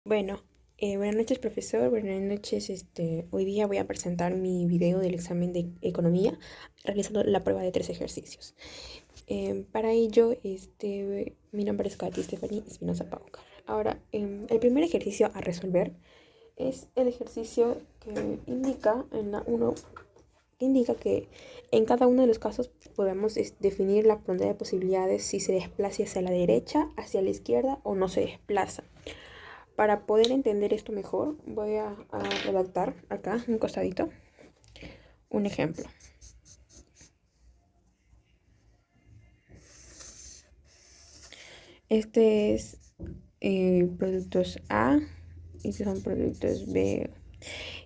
Bueno, buenas noches, profesor. Buenas noches. Hoy día voy a presentar mi video del examen de economía, realizando la prueba de 3 ejercicios. Para ello, mi nombre es Katy Stephanie Espinosa Paucar. Ahora, el primer ejercicio a resolver es el ejercicio que indica en la 1, que indica que en cada uno de los casos podemos definir la frontera de posibilidades si se desplaza hacia la derecha, hacia la izquierda o no se desplaza. Para poder entender esto mejor, voy a redactar acá, un costadito, un ejemplo. Este es productos A, y estos son productos B.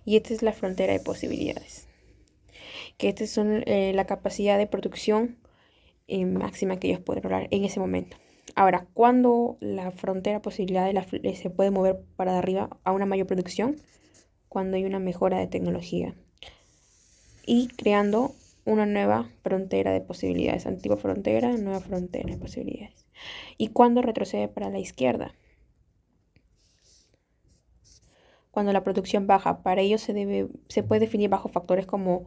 Y esta es la frontera de posibilidades. Que esta son la capacidad de producción máxima que ellos pueden lograr en ese momento. Ahora, cuando la frontera de posibilidades se puede mover para arriba a una mayor producción, cuando hay una mejora de tecnología y creando una nueva frontera de posibilidades, antigua frontera, nueva frontera de posibilidades. Y cuando retrocede para la izquierda, cuando la producción baja. Para ello se puede definir bajo factores como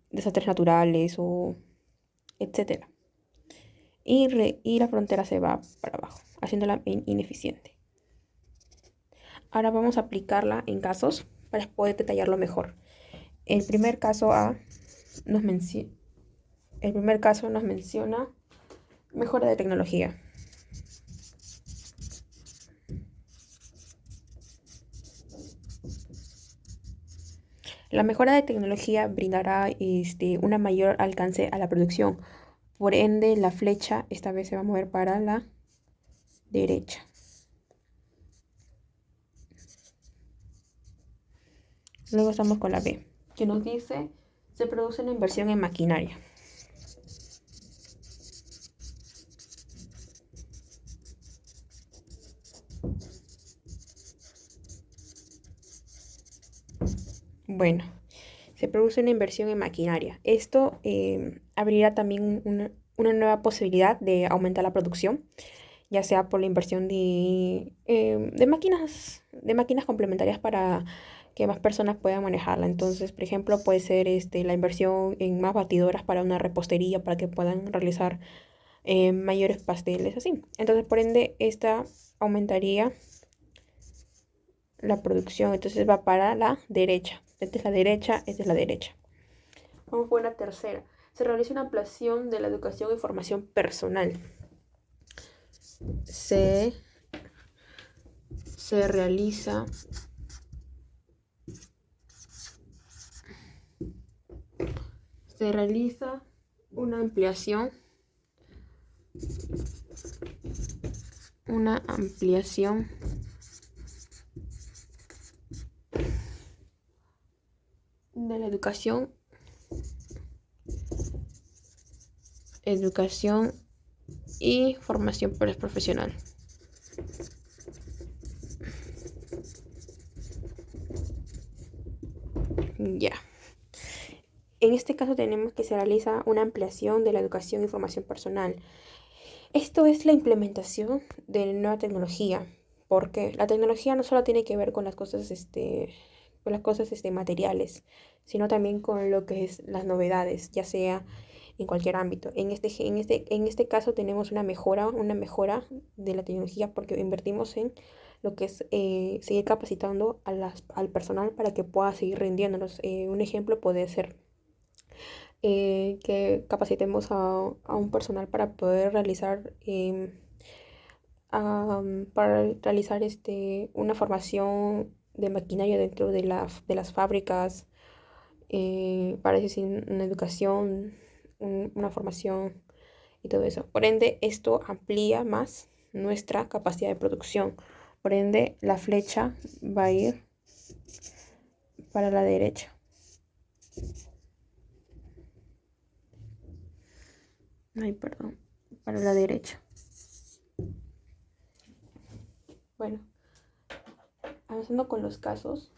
desastres naturales o etcétera. Y la frontera se va para abajo, haciéndola ineficiente. Ahora vamos a aplicarla en casos para poder detallarlo mejor. El primer caso nos menciona mejora de tecnología. La mejora de tecnología brindará una mayor alcance a la producción. Por ende, la flecha esta vez se va a mover para la derecha. Luego estamos con la B, que nos dice se produce una inversión en maquinaria. Bueno, se produce una inversión en maquinaria. Esto abrirá también una nueva posibilidad de aumentar la producción, ya sea por la inversión de máquinas complementarias para que más personas puedan manejarla. Entonces, por ejemplo, puede ser la inversión en más batidoras para una repostería, para que puedan realizar mayores pasteles, así. Entonces, por ende, esta aumentaría la producción. Entonces va para la derecha. Esta es la derecha, esta es la derecha. Vamos por la tercera. Se realiza una ampliación de la educación y formación personal. Se realiza una ampliación de la educación y formación profesional. Ya. En este caso tenemos que se realiza una ampliación de la educación y formación personal. Esto es la implementación de nueva tecnología, porque la tecnología no solo tiene que ver con las cosas, materiales, sino también con lo que es las novedades, ya sea en cualquier ámbito. En este caso tenemos una mejora de la tecnología porque invertimos en lo que es seguir capacitando al personal para que pueda seguir rindiéndonos. Un ejemplo puede ser que capacitemos a un personal para poder realizar una formación de maquinaria dentro de las fábricas, para decir una educación, una formación y todo eso. Por ende, esto amplía más nuestra capacidad de producción. Por ende, la flecha va a ir para la derecha. Para la derecha. Bueno, avanzando con los casos.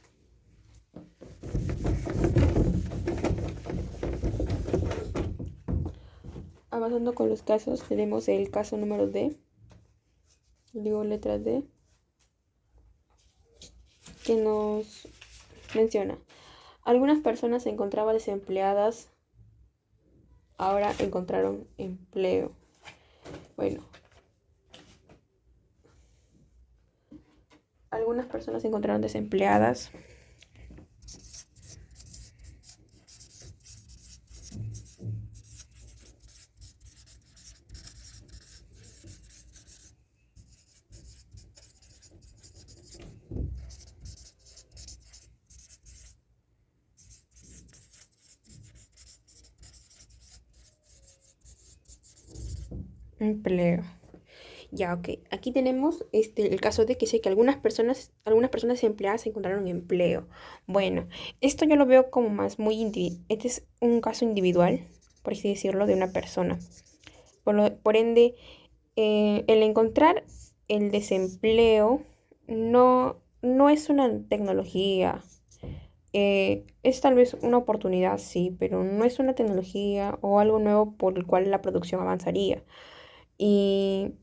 Tenemos el caso número D. Digo letra D. que nos menciona, algunas personas se encontraban desempleadas, ahora encontraron empleo. Bueno, algunas personas se encontraron desempleadas. Empleo. Ya, ok. Aquí tenemos el caso de que sé que algunas personas desempleadas encontraron empleo. Bueno, esto yo lo veo como más este es un caso individual, por así decirlo, de una persona. Por ende, el encontrar el desempleo no es una tecnología. Es tal vez una oportunidad, sí, pero no es una tecnología o algo nuevo por el cual la producción avanzaría. Y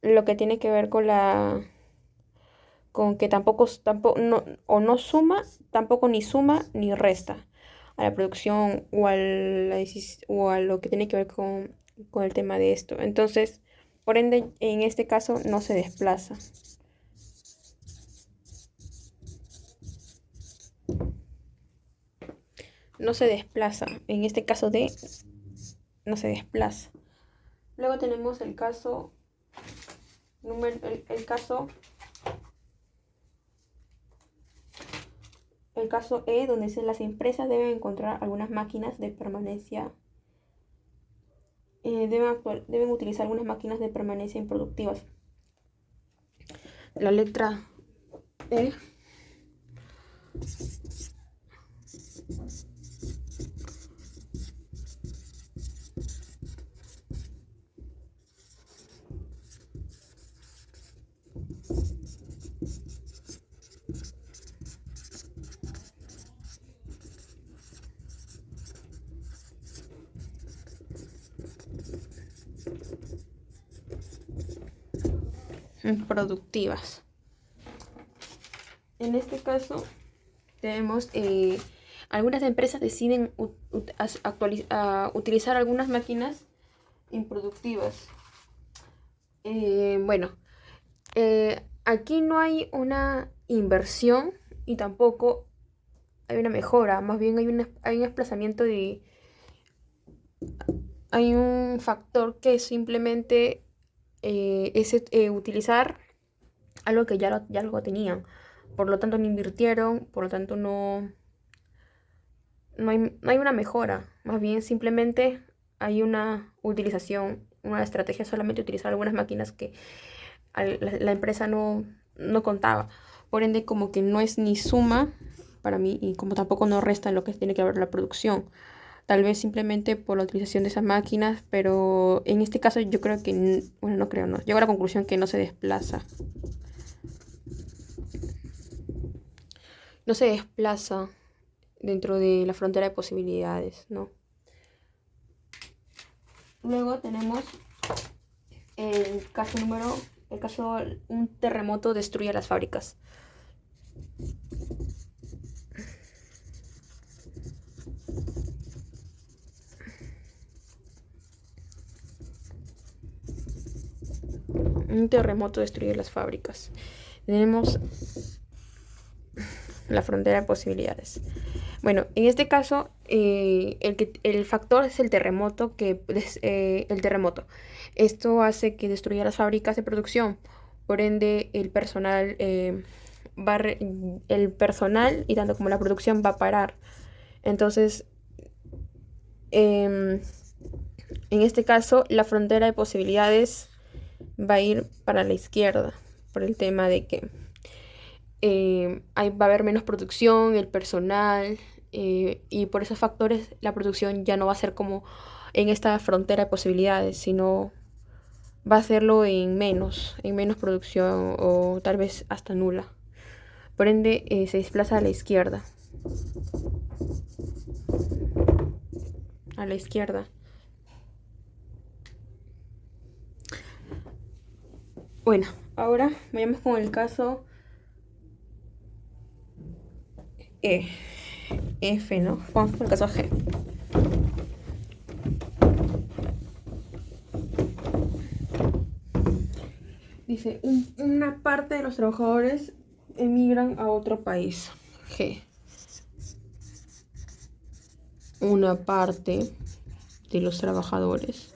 lo que tiene que ver con que tampoco no, o no suma, tampoco ni suma ni resta a la producción o a lo que tiene que ver con el tema de esto. Entonces, por ende, en este caso no se desplaza. No se desplaza. En este caso de no se desplaza. Luego tenemos el caso el caso el caso E, donde las empresas deben encontrar algunas máquinas de permanencia, deben utilizar algunas máquinas de permanencia improductivas. La letra E. Productivas. En este caso tenemos algunas empresas deciden utilizar algunas máquinas improductivas. Bueno, aquí no hay una inversión y tampoco hay una mejora, más bien hay un desplazamiento hay un factor que simplemente es utilizar algo que ya lo tenían. Por lo tanto no invirtieron, por lo tanto no hay una mejora. Más bien simplemente hay una utilización, una estrategia solamente utilizar algunas máquinas que la empresa no contaba. Por ende, como que no es ni suma para mí y como tampoco no resta en lo que tiene que ver la producción. Tal vez simplemente por la utilización de esas máquinas, pero en este caso yo creo que, bueno, no creo, no. Llego a la conclusión que no se desplaza. No se desplaza dentro de la frontera de posibilidades, ¿no? Luego tenemos el caso un terremoto destruye las fábricas. Un terremoto destruye las fábricas. Tenemos la frontera de posibilidades. Bueno, en este caso, el factor es el terremoto, el terremoto. Esto hace que destruya las fábricas de producción. Por ende, el personal y tanto como la producción va a parar. Entonces, en este caso, la frontera de posibilidades va a ir para la izquierda, por el tema de que va a haber menos producción, el personal, y por esos factores la producción ya no va a ser como en esta frontera de posibilidades, sino va a hacerlo en menos producción o tal vez hasta nula. Por ende, se desplaza a la izquierda. A la izquierda. Bueno, ahora vayamos con el caso E, F, ¿no? Vamos por el caso G. Dice, una parte de los trabajadores emigran a otro país. G. Una parte de los trabajadores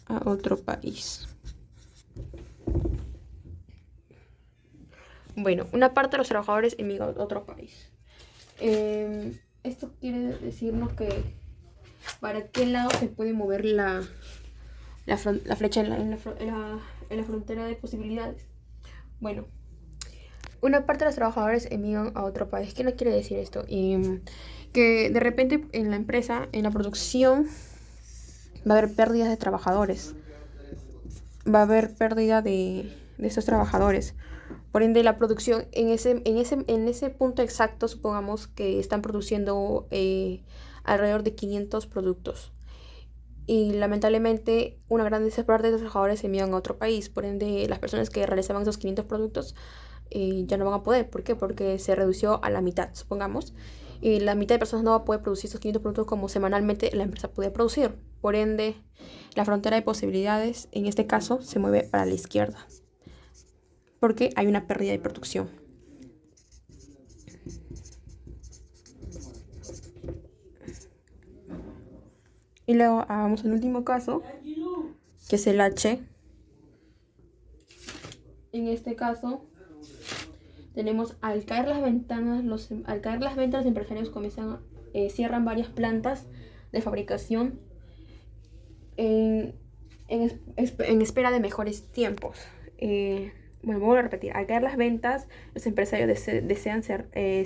a otro país. Bueno, una parte de los trabajadores emigra a otro país. Esto quiere decirnos que para qué lado se puede mover la flecha en la frontera de posibilidades. Bueno, una parte de los trabajadores emigran a otro país. ¿Qué no quiere decir esto? Que de repente en la empresa, en la producción, va a haber pérdidas de trabajadores. Va a haber pérdida de esos trabajadores. Por ende, la producción, en ese punto exacto, supongamos que están produciendo alrededor de 500 productos. Y lamentablemente, una gran parte de los trabajadores se envían a otro país. Por ende, las personas que realizaban esos 500 productos ya no van a poder. ¿Por qué? Porque se redució a la mitad, supongamos. Y la mitad de personas no va a poder producir esos 500 productos como semanalmente la empresa puede producir. Por ende, la frontera de posibilidades, en este caso, se mueve para la izquierda. Porque hay una pérdida de producción. Y luego hagamos el último caso, que es el H. En este caso, tenemos al caer las ventas, los empresarios comienzan, cierran varias plantas de fabricación en espera de mejores tiempos. Bueno, vuelvo a repetir, al caer las ventas, los empresarios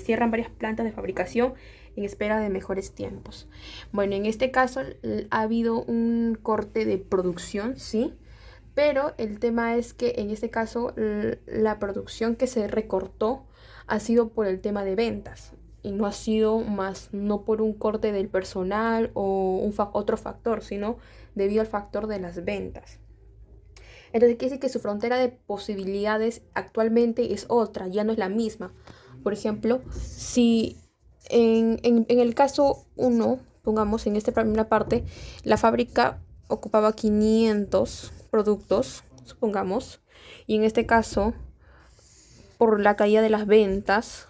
cierran varias plantas de fabricación en espera de mejores tiempos. Bueno, en este caso ha habido un corte de producción, ¿sí? Pero el tema es que en este caso la producción que se recortó ha sido por el tema de ventas y no ha sido no por un corte del personal o otro factor, sino debido al factor de las ventas. Entonces quiere decir que su frontera de posibilidades actualmente es otra, ya no es la misma. Por ejemplo, si en el caso 1, pongamos en esta primera parte, la fábrica ocupaba 500 productos, supongamos, y en este caso, por la caída de las ventas,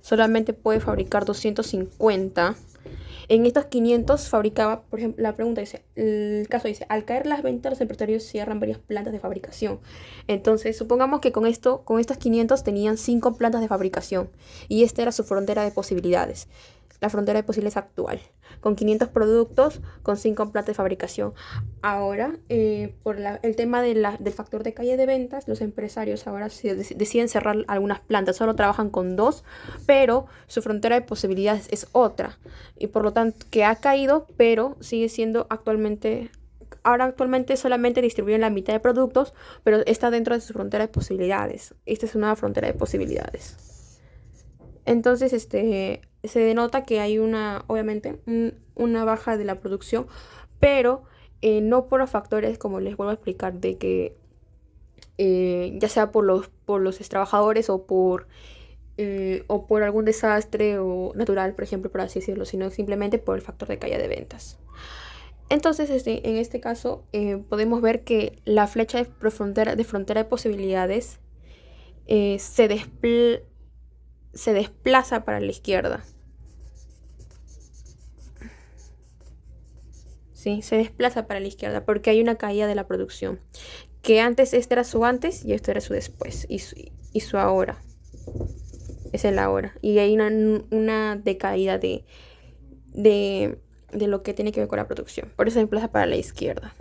solamente puede fabricar 250. En estos 500 fabricaba, por ejemplo, la pregunta dice, el caso dice, al caer las ventas, los empresarios cierran varias plantas de fabricación. Entonces, supongamos que con estos 500 tenían 5 plantas de fabricación y esta era su frontera de posibilidades. La frontera de posibilidades actual, con 500 productos, con 5 plantas de fabricación. Ahora, por el tema del factor de caída de ventas, los empresarios ahora deciden cerrar algunas plantas, solo trabajan con 2, pero su frontera de posibilidades es otra, y por lo tanto que ha caído, pero sigue siendo actualmente solamente distribuyen la mitad de productos, pero está dentro de su frontera de posibilidades. Esta es una frontera de posibilidades. Entonces, se denota que hay obviamente, una baja de la producción, pero no por los factores, como les vuelvo a explicar, de que ya sea por los trabajadores o por algún desastre o natural, por ejemplo, por así decirlo, sino simplemente por el factor de caída de ventas. Entonces, en este caso, podemos ver que la flecha de frontera de posibilidades se desplaza para la izquierda. ¿Sí? Se desplaza para la izquierda porque hay una caída de la producción. Que antes este era su antes y esto era su después. Y su ahora. Es el ahora. Y hay una decaída de lo que tiene que ver con la producción. Por eso se desplaza para la izquierda.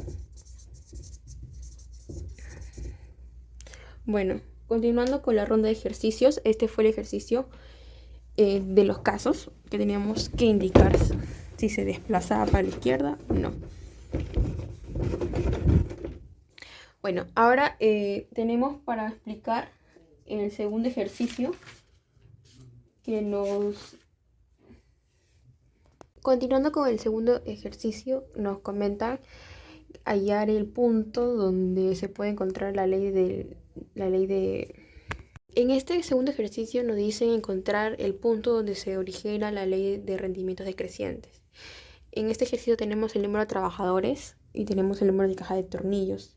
Bueno, continuando con la ronda de ejercicios. Este fue el ejercicio de los casos que teníamos que indicar si se desplazaba para la izquierda o no. Bueno, ahora tenemos para explicar el segundo ejercicio que nos Continuando con el segundo ejercicio, nos comentan hallar el punto donde se puede encontrar la ley de... En este segundo ejercicio nos dicen encontrar el punto donde se origina la ley de rendimientos decrecientes. En este ejercicio tenemos el número de trabajadores y tenemos el número de caja de tornillos.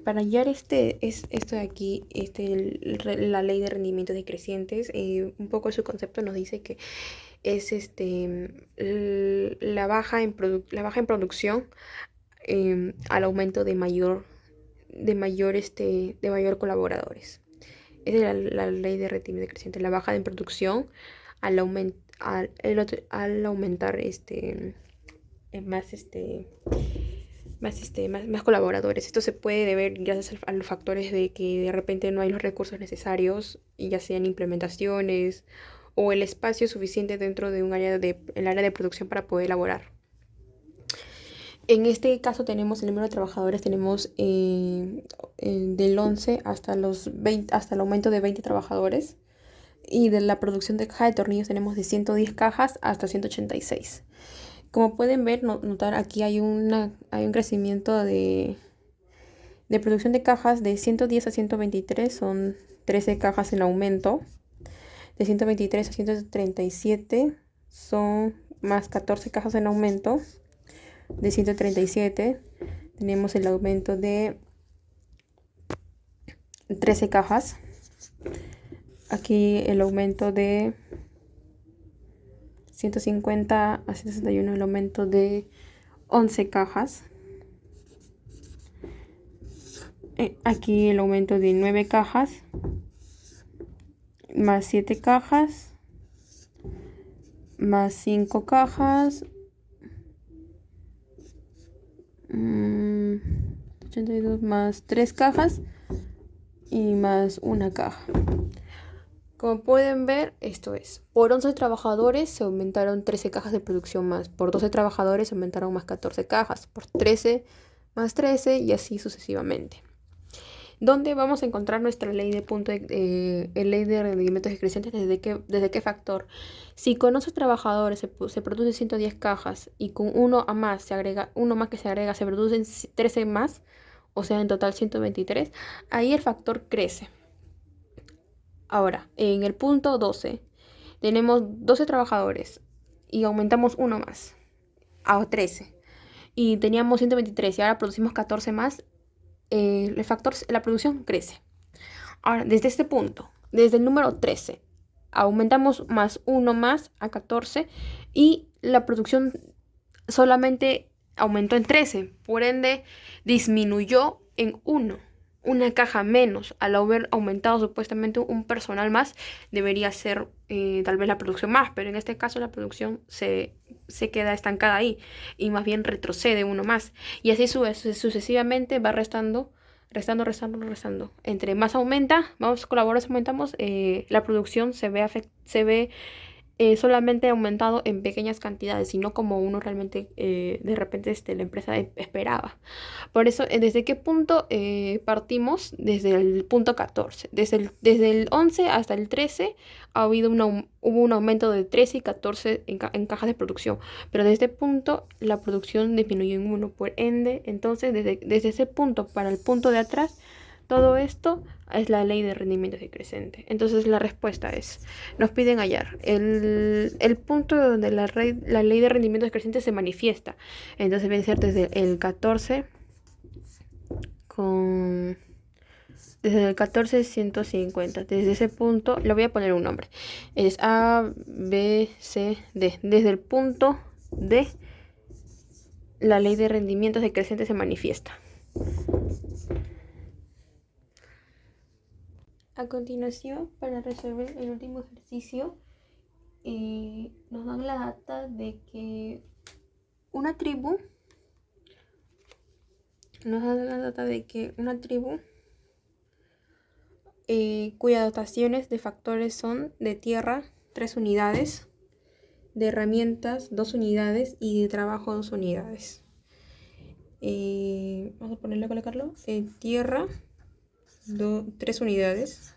Para hallar esto de aquí, la ley de rendimientos decrecientes, un poco su concepto nos dice que es la baja en producción al aumento de mayor colaboradores. Esa es la ley de rendimiento decreciente, la baja en producción al aumentar más colaboradores. Esto se puede deber gracias a los factores de que de repente no hay los recursos necesarios, ya sean implementaciones o el espacio suficiente dentro de el área de producción para poder elaborar. En este caso tenemos el número de trabajadores, tenemos del 11 hasta los 20, hasta el aumento de 20 trabajadores. Y de la producción de caja de tornillos tenemos de 110 cajas hasta 186. Como pueden ver, notar aquí hay un crecimiento de producción de cajas de 110 a 123, son 13 cajas en aumento. De 123 a 137 son más 14 cajas en aumento. De 137 tenemos el aumento de 13 cajas. Aquí el aumento de 150 a 161, el aumento de 11 cajas. Aquí el aumento de 9 cajas, más 7 cajas, más 5 cajas, 82 más 3 cajas y más una caja. Como pueden ver, esto es, por 11 trabajadores se aumentaron 13 cajas de producción más, por 12 trabajadores se aumentaron más 14 cajas, por 13 más 13 y así sucesivamente. ¿Dónde vamos a encontrar nuestra ley de ley de rendimientos decrecientes? ¿Desde qué factor? Si con 11 trabajadores se producen 110 cajas y con uno más que se agrega, se producen 13 más, o sea, en total 123, ahí el factor crece. Ahora, en el punto 12, tenemos 12 trabajadores y aumentamos uno más, a 13. Y teníamos 123 y ahora producimos 14 más, la producción crece. Ahora, desde este punto, desde el número 13, aumentamos más uno más a 14 y la producción solamente aumentó en 13, por ende disminuyó en 1. Una caja menos. Al haber aumentado supuestamente un personal más, debería ser tal vez la producción más, pero en este caso la producción se queda estancada ahí y más bien retrocede uno más. Y así sucesivamente va restando. Entre más aumenta, más colaboradores aumentamos, la producción se ve solamente aumentado en pequeñas cantidades, y no como uno realmente de repente la empresa esperaba. Por eso, ¿desde qué punto partimos? Desde el punto 14. Desde el 11 hasta el 13 hubo un aumento de 13 y 14 en cajas de producción. Pero desde este punto la producción disminuyó en 1. Por ende, entonces desde ese punto para el punto de atrás, todo esto es la ley de rendimientos decrecientes. Entonces la respuesta es, nos piden hallar el punto donde la ley de rendimientos decrecientes se manifiesta. Entonces debe ser desde el 14 desde el 14 150. Desde ese punto le voy a poner un nombre. Es A, B, C, D. Desde el punto D, la ley de rendimientos decrecientes se manifiesta. A continuación, para resolver el último ejercicio, nos dan la data de que una tribu cuyas dotaciones de factores son de tierra 3 unidades, de herramientas 2 unidades y de trabajo 2 unidades. Vamos a colocarlo. Tierra 3 unidades,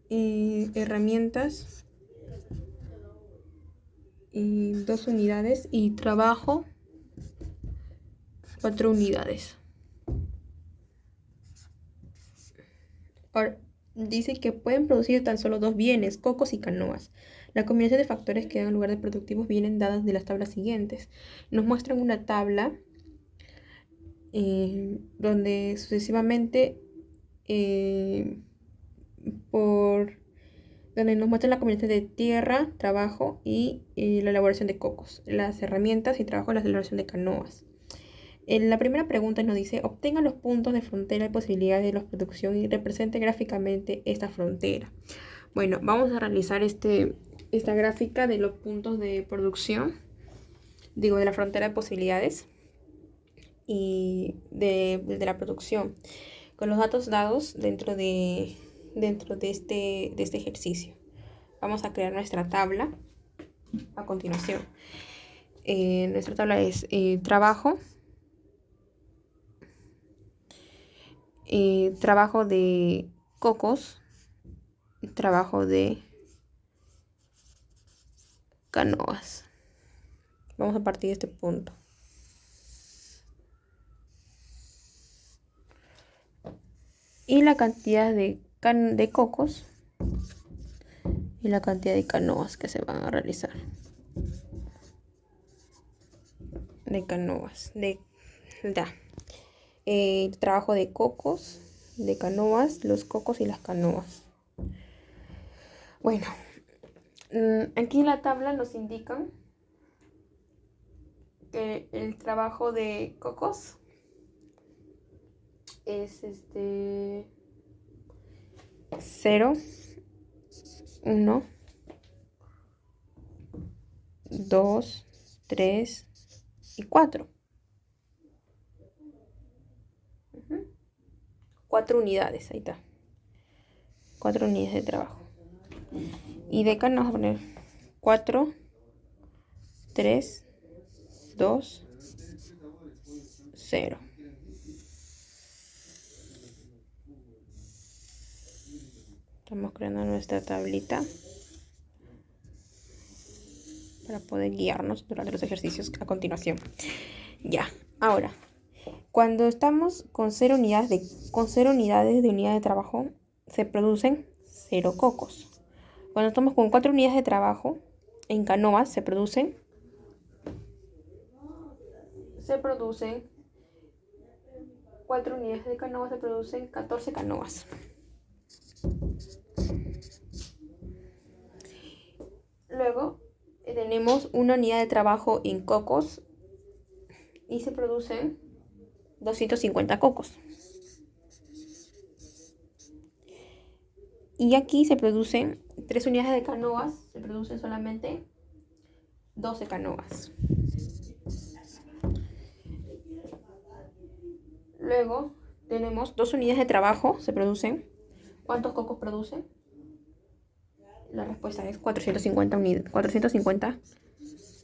herramientas 2 unidades y trabajo 4 unidades. Ahora, dice que pueden producir tan solo 2 bienes, cocos y canoas. La combinación de factores que dan lugar de productivos vienen dadas de las tablas siguientes. Nos muestran una tabla donde sucesivamente donde nos muestran la combinación de tierra, trabajo y la elaboración de cocos, las herramientas y trabajo en la elaboración de canoas. En la primera pregunta nos dice, obtengan los puntos de frontera y posibilidades de la producción y represente gráficamente esta frontera. Bueno, vamos a realizar esta gráfica de los puntos de producción, de la frontera de posibilidades y de la producción, con los datos dados dentro de este ejercicio. Vamos a crear nuestra tabla a continuación. Nuestra tabla es trabajo de cocos, trabajo de canoas. Vamos a partir de este punto. Y la cantidad de cocos y la cantidad de canoas que se van a realizar. De canoas, el trabajo de cocos, de canoas, los cocos y las canoas. Bueno, aquí en la tabla nos indican que el trabajo de cocos es 0, 1, 2, 3 y 4. 4 unidades, ahí está. 4 unidades de trabajo. Y de acá nos vamos a poner 4, 3, 2, 0. Estamos creando nuestra tablita para poder guiarnos durante los ejercicios a continuación. Ya, ahora, cuando estamos con 0 unidades de unidad de trabajo, se producen 0 cocos. Cuando estamos con 4 unidades de trabajo, en canoas se producen 4 unidades de canoas, se producen 14 canoas. Luego tenemos una unidad de trabajo en cocos y se producen 250 cocos. Y aquí se producen 3 unidades de canoas, se producen solamente 12 canoas. Luego tenemos 2 unidades de trabajo, se producen. ¿Cuántos cocos producen? La respuesta es 450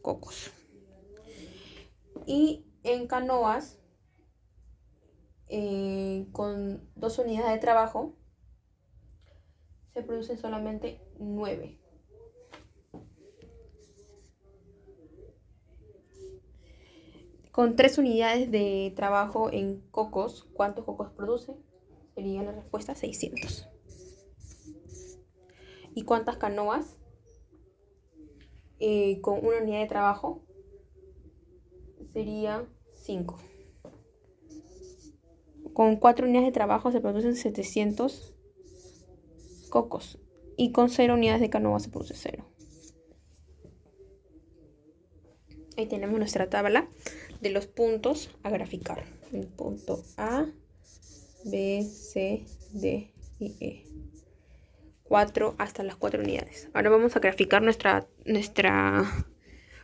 cocos. Y en canoas, con 2 unidades de trabajo, se producen solamente 9. Con 3 unidades de trabajo en cocos, ¿cuántos cocos produce? Sería la respuesta 600. ¿Y cuántas canoas? Con una unidad de trabajo sería 5. Con 4 unidades de trabajo se producen 700 cocos. Y con 0 unidades de canoa se produce 0. Ahí tenemos nuestra tabla de los puntos a graficar. El punto A, B, C, D y E. 4 hasta las 4 unidades. Ahora vamos a graficar nuestra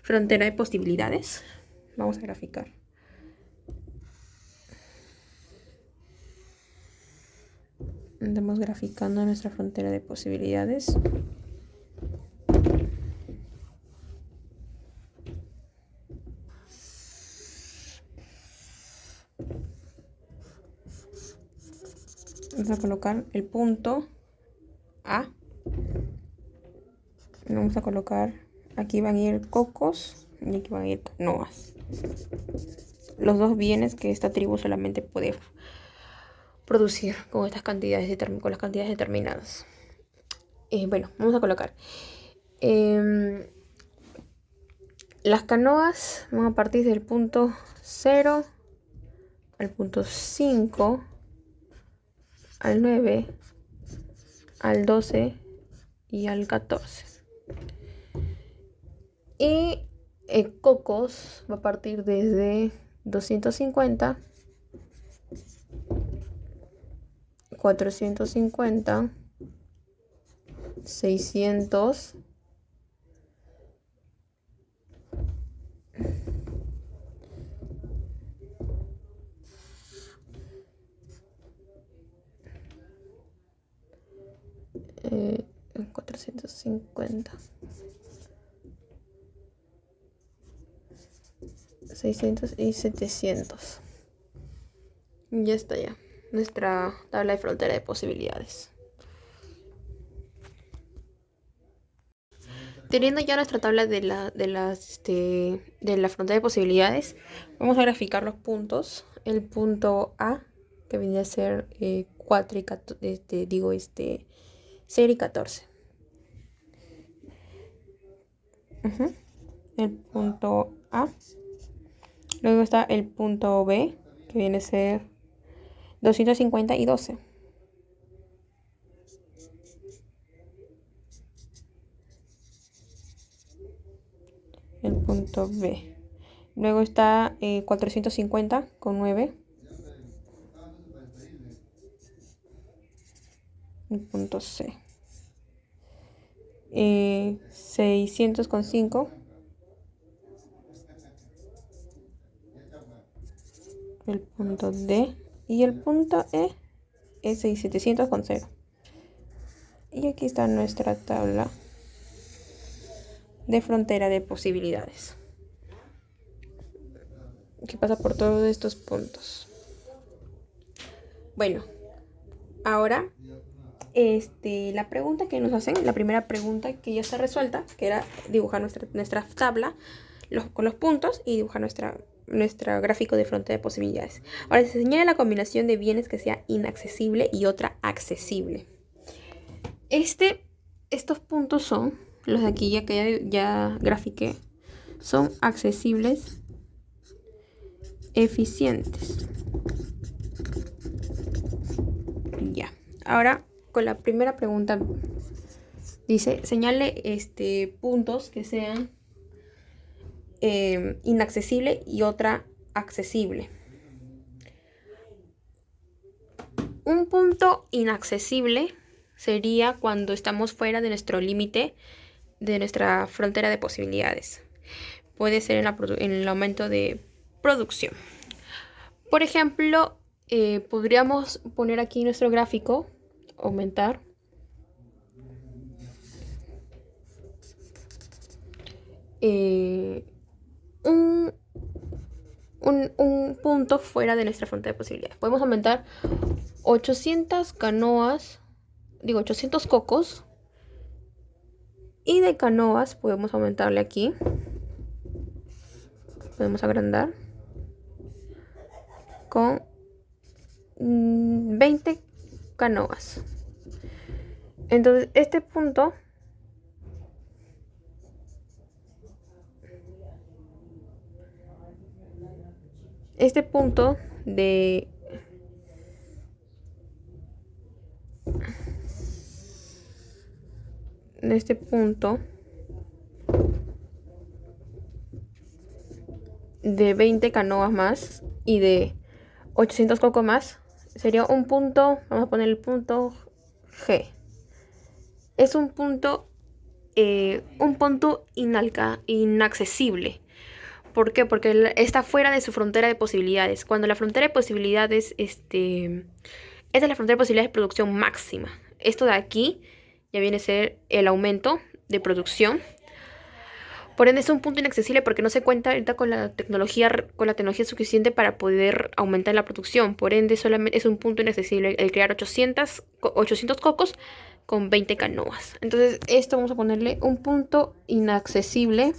frontera de posibilidades. Vamos a graficar. Estamos graficando nuestra frontera de posibilidades. Vamos a colocar el punto A. Vamos a colocar Aquí van a ir cocos y aquí van a ir canoas. Los dos bienes que esta tribu solamente puede producir con estas cantidades con las cantidades determinadas. Bueno, vamos a colocar. Las canoas van a partir del punto 0 al punto 5, al 9, al 12 y al 14. Y cocos va a partir desde 250, 450, 600, 450, 600 y 700. Ya está ya nuestra tabla de frontera de posibilidades. Teniendo ya nuestra tabla de la frontera de posibilidades, vamos a graficar los puntos. El punto A, que viene a ser 4 y 0 y 14. El punto A. Luego está el punto B, que viene a ser 250 y 12. El punto B. Luego está 450 con 9. El punto C. 600 con 5. El punto D. Y el punto E es 700 con 0. Y aquí está nuestra tabla de frontera de posibilidades, que pasa por todos estos puntos. Bueno, ahora la pregunta que nos hacen, la primera pregunta que ya está resuelta, que era dibujar nuestra tabla con los puntos y dibujar nuestro gráfico de frontera de posibilidades. Ahora se señala la combinación de bienes que sea inaccesible y otra accesible. Estos puntos son los de aquí, ya grafiqué, son accesibles, eficientes. Ya. Ahora, con la primera pregunta, dice, señale puntos que sean inaccesible y otra accesible. Un punto inaccesible sería cuando estamos fuera de nuestro límite, de nuestra frontera de posibilidades. Puede ser en el aumento de producción. Por ejemplo, podríamos poner aquí nuestro gráfico, aumentar. Un punto fuera de nuestra frontera de posibilidades. Podemos aumentar 800 canoas, 800 cocos. Y de canoas podemos aumentarle aquí. Podemos agrandar con 20 canoas. Entonces este punto de este punto de 20 canoas más y de 800 cocos más sería un punto, vamos a poner el punto G. Es un punto inaccesible. ¿Por qué? Porque está fuera de su frontera de posibilidades. Cuando la frontera de posibilidades, esta es la frontera de posibilidades de producción máxima. Esto de aquí ya viene a ser el aumento de producción. Por ende es un punto inaccesible porque no se cuenta ahorita con la tecnología suficiente para poder aumentar la producción. Por ende solamente es un punto inaccesible el crear 800 cocos con 20 canoas. Entonces esto vamos a ponerle un punto inaccesible.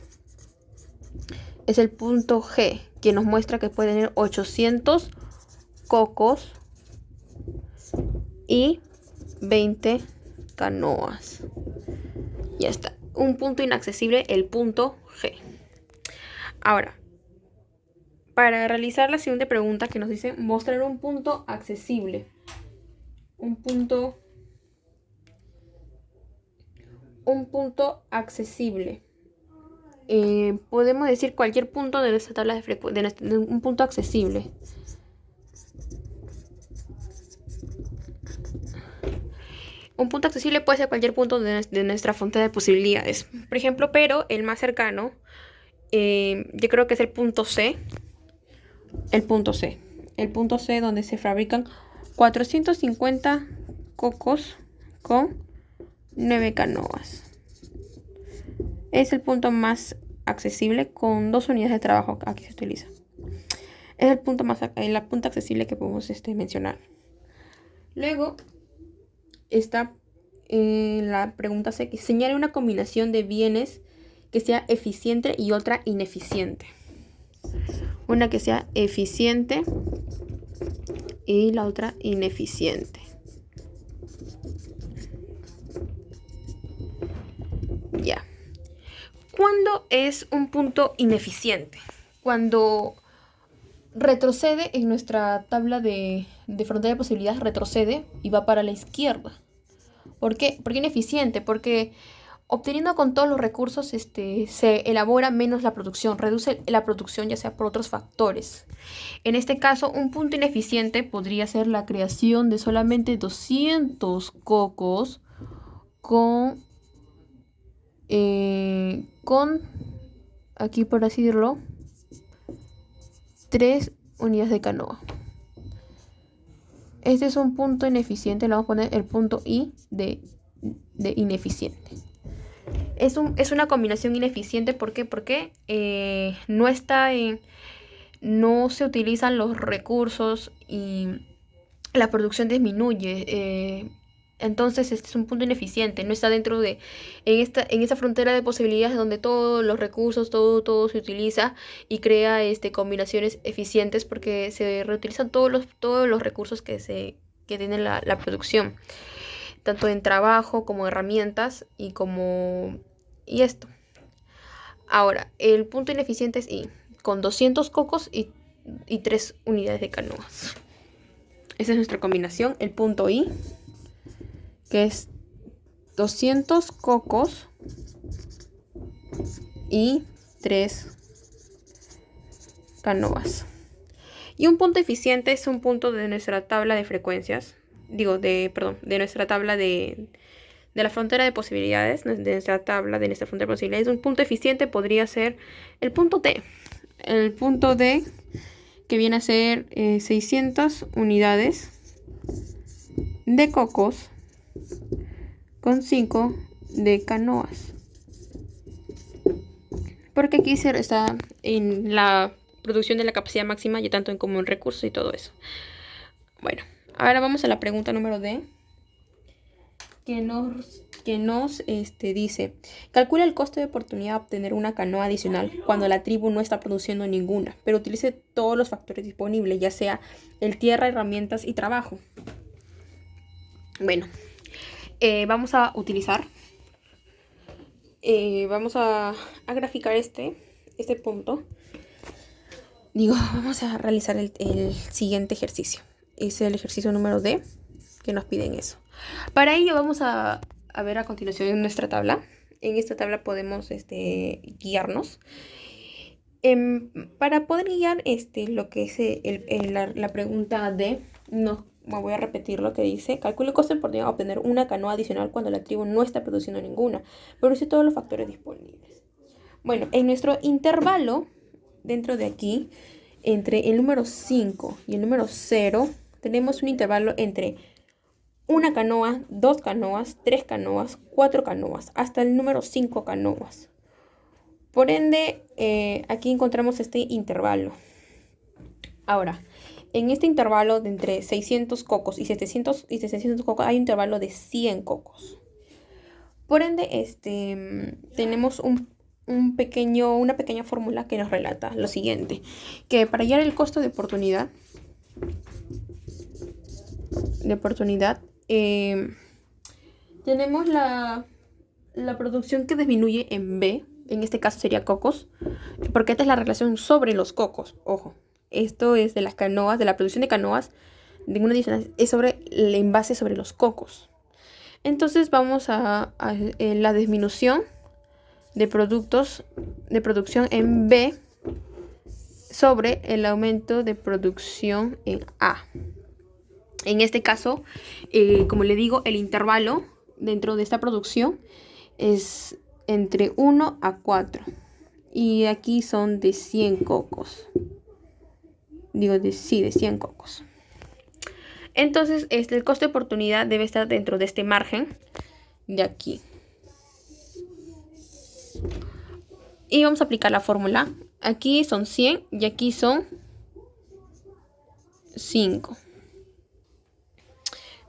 Es el punto G, que nos muestra que puede tener 800 cocos y 20 canoas. Ya está. Un punto inaccesible, el punto G. Ahora, para realizar la siguiente pregunta que nos dice mostrar un punto accesible. Un punto accesible. Podemos decir cualquier punto de nuestra tabla de frecuencia, de un punto accesible. Un punto accesible puede ser cualquier punto de nuestra fuente de posibilidades. Por ejemplo, pero el más cercano, yo creo que es el punto C. El punto C. El punto C donde se fabrican 450 cocos con 9 canoas. Es el punto más accesible con 2 unidades de trabajo. Aquí se utiliza. Es el punto más accesible que podemos mencionar. Luego está la pregunta C, que señale una combinación de bienes que sea eficiente y otra ineficiente. Una que sea eficiente y la otra ineficiente. Ya. ¿Cuándo es un punto ineficiente? Cuando retrocede en nuestra tabla de frontera de posibilidades, retrocede y va para la izquierda. ¿Por qué? Porque ineficiente, porque obteniendo con todos los recursos se elabora menos la producción, reduce la producción ya sea por otros factores. En este caso, un punto ineficiente podría ser la creación de solamente 200 cocos con aquí por así decirlo, 3 unidades de canoa. Este es un punto ineficiente, le vamos a poner el punto I de ineficiente. Es una combinación ineficiente, ¿por qué? Porque no se utilizan los recursos y la producción disminuye. Entonces este es un punto ineficiente, no está dentro de en esa frontera de posibilidades donde todos los recursos, todo se utiliza y crea combinaciones eficientes, porque se reutilizan todos los recursos que tiene la producción, tanto en trabajo como herramientas y esto. Ahora, el punto ineficiente es I, con 200 cocos y 3 unidades de canoas. Esa es nuestra combinación, el punto I, que es 200 cocos y 3 canoas. Y un punto eficiente es un punto de nuestra tabla de frecuencias, de nuestra tabla de la frontera de posibilidades, de nuestra frontera de posibilidades. Un punto eficiente podría ser el punto D. El punto D, que viene a ser 600 unidades de cocos con 5 de canoas. Porque aquí está en la producción de la capacidad máxima, ya tanto como en recursos y todo eso. Bueno, ahora vamos a la pregunta número D, que nos dice: calcula el costo de oportunidad de obtener una canoa adicional cuando la tribu no está produciendo ninguna, pero utilice todos los factores disponibles, ya sea el tierra, herramientas y trabajo. Bueno, vamos a utilizar, vamos a graficar este punto. Vamos a realizar el siguiente ejercicio. Es el ejercicio número D, que nos piden eso. Para ello vamos a ver a continuación en nuestra tabla. En esta tabla podemos guiarnos. Para poder guiar lo que es la pregunta D, me voy a repetir lo que dice: calcule el costo de oportunidad de obtener una canoa adicional cuando la tribu no está produciendo ninguna, pero use todos los factores disponibles. Bueno, en nuestro intervalo, dentro de aquí, entre el número 5 y el número 0, tenemos un intervalo entre una canoa, 2 canoas, 3 canoas, 4 canoas, hasta el número 5 canoas. Por ende, aquí encontramos este intervalo. Ahora, en este intervalo de entre 600 cocos y 700 cocos hay un intervalo de 100 cocos. Por ende, tenemos una pequeña fórmula que nos relata lo siguiente, que para hallar el costo de oportunidad, tenemos la producción que disminuye en B, en este caso sería cocos, porque esta es la relación sobre los cocos, ojo, esto es de las canoas, de la producción de canoas, de una adicional, es sobre el envase sobre los cocos. Entonces vamos a la disminución de producción en B sobre el aumento de producción en A. En este caso, como le digo, el intervalo dentro de esta producción es entre 1 a 4. Y aquí son de 100 cocos. De 100 cocos. Entonces, el costo de oportunidad debe estar dentro de este margen de aquí. Y vamos a aplicar la fórmula. Aquí son 100 y aquí son 5.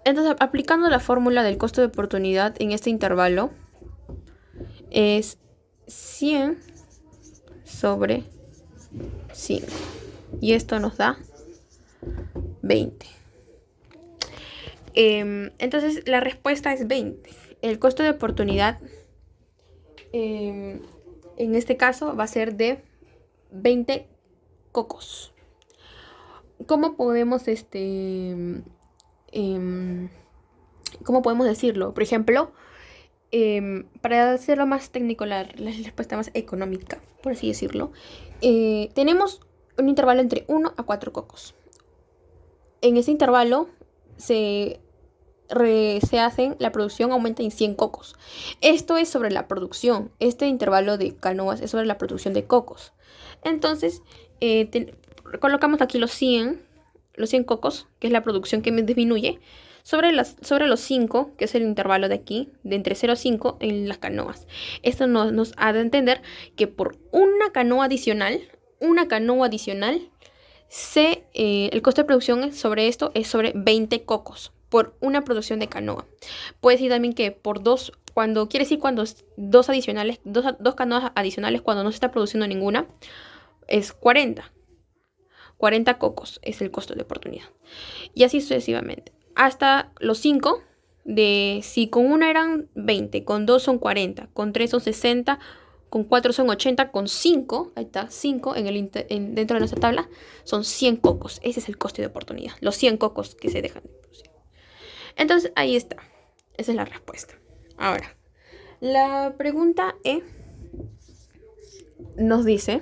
Entonces, aplicando la fórmula del costo de oportunidad en este intervalo, es 100 sobre 5. Y esto nos da 20. Entonces, la respuesta es 20. El costo de oportunidad, en este caso, va a ser de 20 cocos. ¿Cómo podemos, cómo podemos decirlo? Por ejemplo, para hacerlo más técnico, la respuesta más económica, por así decirlo, tenemos un intervalo entre 1 a 4 cocos. En ese intervalo la producción aumenta en 100 cocos. Esto es sobre la producción. Este intervalo de canoas es sobre la producción de cocos. Entonces, colocamos aquí los 100 cocos, que es la producción que me disminuye, sobre los 5, que es el intervalo de aquí, de entre 0 a 5 en las canoas. Esto nos ha de entender que por una canoa adicional, el costo de producción sobre esto es sobre 20 cocos por una producción de canoa. Puede decir también que por dos, cuando dos canoas adicionales, cuando no se está produciendo ninguna, es 40 cocos es el costo de oportunidad. Y así sucesivamente. Hasta los 5, si con una eran 20, con 2 son 40, con 3 son 60, con 4 son 80, con 5, ahí está, 5 dentro de nuestra tabla, son 100 cocos. Ese es el coste de oportunidad, los 100 cocos que se dejan de producir. Entonces, ahí está. Esa es la respuesta. Ahora, la pregunta E nos dice...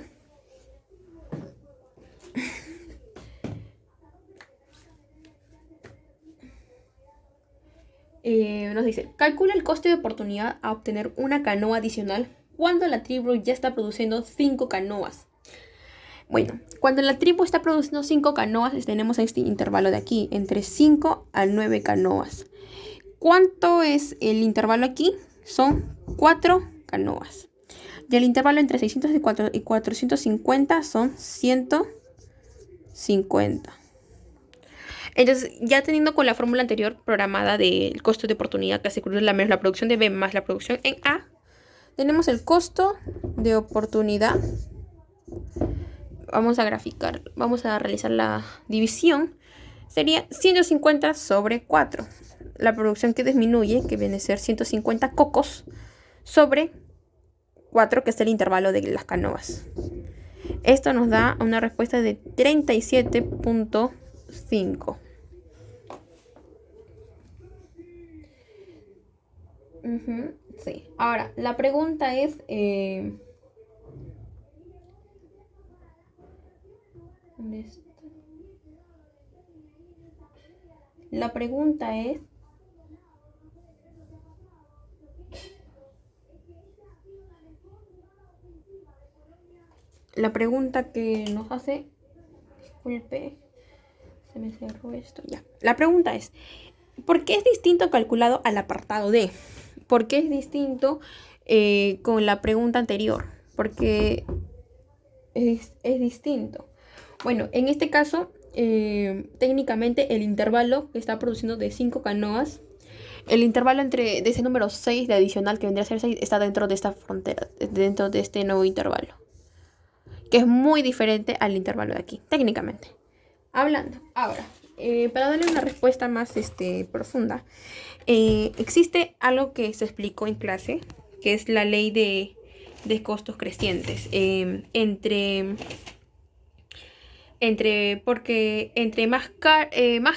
calcula el coste de oportunidad a obtener una canoa adicional cuando la tribu ya está produciendo 5 canoas. Bueno, cuando la tribu está produciendo 5 canoas, tenemos este intervalo de aquí, entre 5 a 9 canoas. ¿Cuánto es el intervalo aquí? Son 4 canoas. Y el intervalo entre 600 y 450 son 150. Entonces, ya teniendo con la fórmula anterior programada del costo de oportunidad, que se cruza la producción de B más la producción en A, tenemos el costo de oportunidad. Vamos a realizar la división. Sería 150 sobre 4. La producción que disminuye, que viene a ser 150 cocos, sobre 4, que es el intervalo de las canoas. Esto nos da una respuesta de 37.5. Sí. Ahora, la pregunta es... ¿dónde está? La pregunta es... La pregunta que nos hace... Disculpe. Se me cerró esto. Ya. La pregunta es... ¿por qué es distinto calculado al apartado D? ¿Por qué es distinto con la pregunta anterior? Porque es distinto. Bueno, en este caso, técnicamente el intervalo que está produciendo de 5 canoas, el intervalo de ese número 6 de adicional, que vendría a ser 6, está dentro de esta frontera, dentro de este nuevo intervalo, que es muy diferente al intervalo de aquí, técnicamente hablando. Ahora, para darle una respuesta más profunda, existe algo que se explicó en clase, que es la ley de costos crecientes. Porque entre más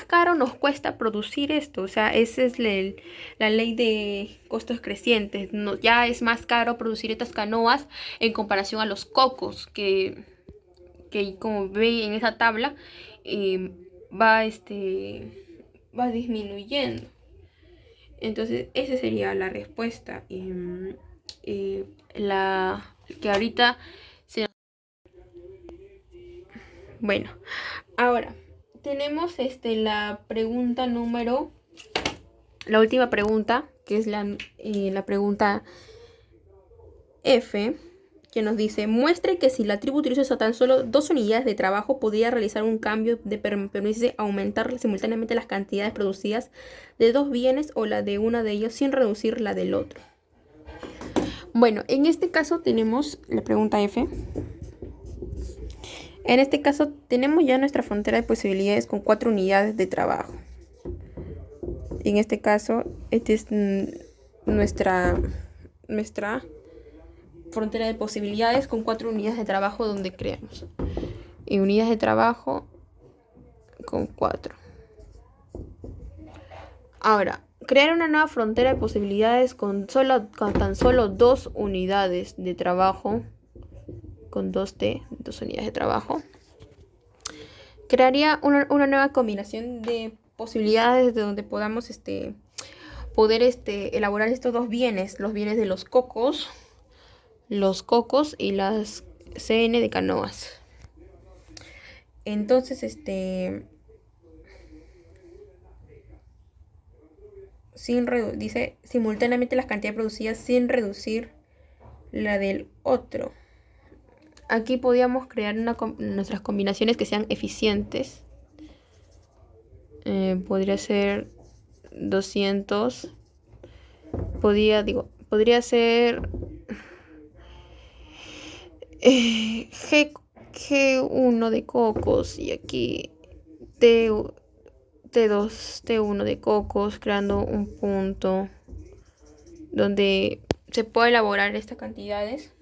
caro nos cuesta producir esto, o sea, esa es la ley de costos crecientes. No, ya es más caro producir estas canoas en comparación a los cocos, que como ve en esa tabla, eh, va, va disminuyendo. Entonces, esa sería la respuesta. La que ahorita se... Bueno, ahora tenemos la pregunta número... La última pregunta, que es la pregunta F, que nos dice: muestre que si la tribu utiliza tan solo 2 unidades de trabajo, podría realizar un cambio de permitirse aumentar simultáneamente las cantidades producidas de 2 bienes o la de uno de ellos sin reducir la del otro. Bueno, en este caso tenemos la pregunta F. En este caso tenemos ya nuestra frontera de posibilidades con 4 unidades de trabajo. En este caso, esta es nuestra frontera de posibilidades con 4 unidades de trabajo donde creamos. Y unidades de trabajo con 4. Ahora, crear una nueva frontera de posibilidades con tan solo 2 unidades de trabajo, con 2T, 2 unidades de trabajo, crearía una nueva combinación de posibilidades de donde podamos poder elaborar estos 2 bienes, los bienes de los cocos y las CN de canoas. Entonces, dice simultáneamente las cantidades producidas sin reducir la del otro. Aquí podríamos crear nuestras combinaciones que sean eficientes. Podría ser 200. Podría ser G1 de cocos y aquí T2, T1 de cocos, creando un punto donde se puede elaborar estas cantidades.